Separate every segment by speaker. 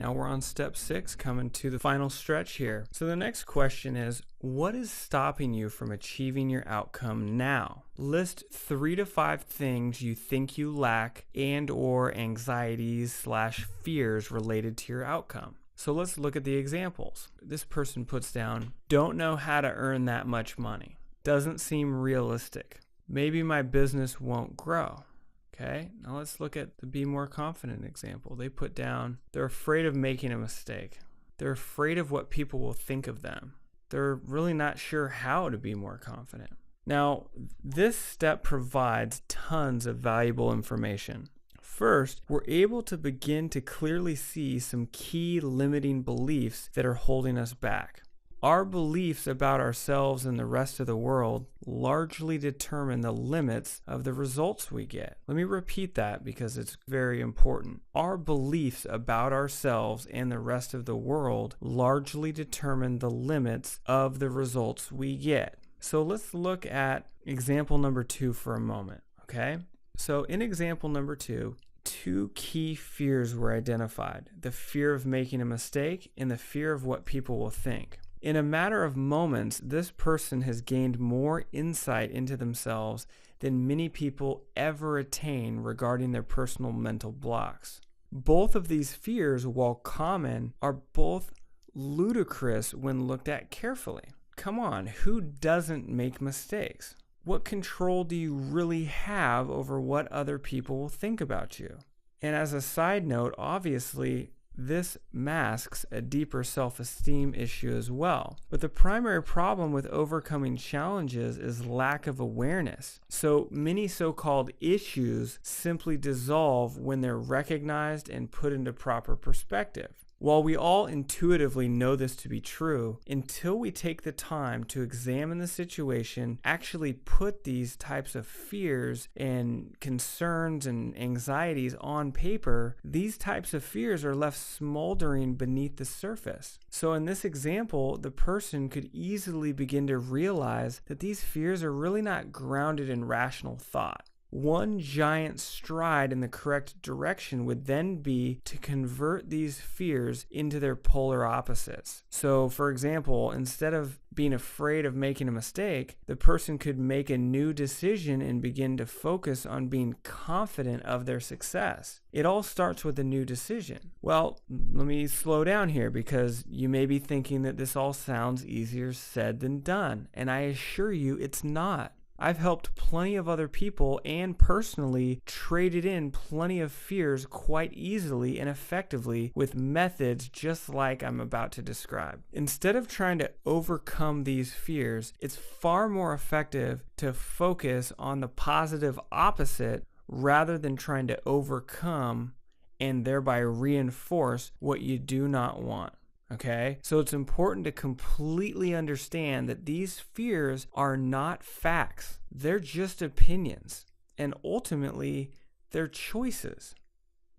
Speaker 1: now we're on step 6, coming to the final stretch here. So the next question is, what is stopping you from achieving your outcome now? List 3 to 5 things you think you lack and/or anxieties/fears related to your outcome. So let's look at the examples. This person puts down, don't know how to earn that much money. Doesn't seem realistic. Maybe my business won't grow. Okay, now let's look at the be more confident example. They put down, they're afraid of making a mistake. They're afraid of what people will think of them. They're really not sure how to be more confident. Now, this step provides tons of valuable information. First, we're able to begin to clearly see some key limiting beliefs that are holding us back. Our beliefs about ourselves and the rest of the world largely determine the limits of the results we get. Let me repeat that because it's very important. Our beliefs about ourselves and the rest of the world largely determine the limits of the results we get. So let's look at example number 2 for a moment, okay? So in example number 2, 2 key fears were identified: the fear of making a mistake and the fear of what people will think. In a matter of moments, this person has gained more insight into themselves than many people ever attain regarding their personal mental blocks. Both of these fears, while common, are both ludicrous when looked at carefully. Come on, who doesn't make mistakes? What control do you really have over what other people will think about you? And as a side note, obviously, this masks a deeper self-esteem issue as well. But the primary problem with overcoming challenges is lack of awareness. So many so-called issues simply dissolve when they're recognized and put into proper perspective. While we all intuitively know this to be true, until we take the time to examine the situation, actually put these types of fears and concerns and anxieties on paper, these types of fears are left smoldering beneath the surface. So in this example, the person could easily begin to realize that these fears are really not grounded in rational thought. One giant stride in the correct direction would then be to convert these fears into their polar opposites. So, for example, instead of being afraid of making a mistake, the person could make a new decision and begin to focus on being confident of their success. It all starts with a new decision. Well, let me slow down here because you may be thinking that this all sounds easier said than done, and I assure you it's not. I've helped plenty of other people and personally traded in plenty of fears quite easily and effectively with methods just like I'm about to describe. Instead of trying to overcome these fears, it's far more effective to focus on the positive opposite rather than trying to overcome and thereby reinforce what you do not want. Okay, so it's important to completely understand that these fears are not facts. They're just opinions, and ultimately, they're choices.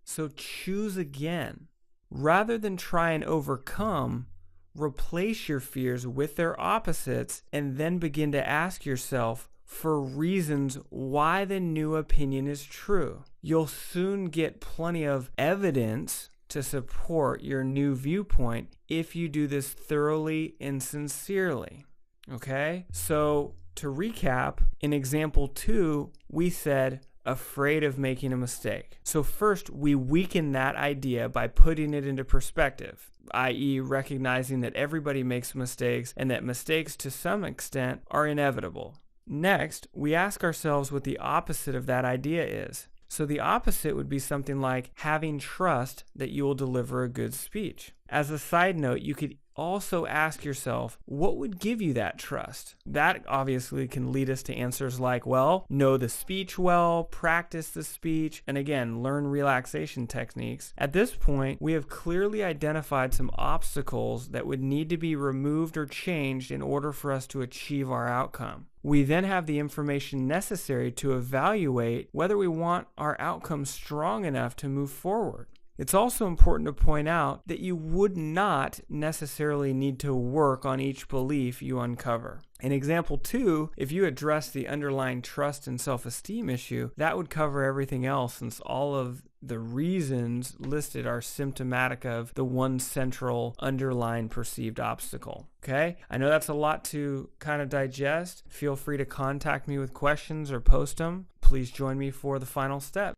Speaker 1: So choose again. Rather than try and overcome, replace your fears with their opposites and then begin to ask yourself for reasons why the new opinion is true. You'll soon get plenty of evidence to support your new viewpoint if you do this thoroughly and sincerely. Okay? So to recap, in example 2, we said afraid of making a mistake. So first, we weaken that idea by putting it into perspective, i.e. recognizing that everybody makes mistakes and that mistakes to some extent are inevitable. Next, we ask ourselves what the opposite of that idea is. So the opposite would be something like having trust that you will deliver a good speech. As a side note, you could also ask yourself, what would give you that trust? That obviously can lead us to answers like, well, know the speech well, practice the speech, and again, learn relaxation techniques. At this point, we have clearly identified some obstacles that would need to be removed or changed in order for us to achieve our outcome. We then have the information necessary to evaluate whether we want our outcome strong enough to move forward. It's also important to point out that you would not necessarily need to work on each belief you uncover. In example 2, if you address the underlying trust and self-esteem issue, that would cover everything else since all of the reasons listed are symptomatic of the one central underlying perceived obstacle. Okay? I know that's a lot to kind of digest. Feel free to contact me with questions or post them. Please join me for the final step.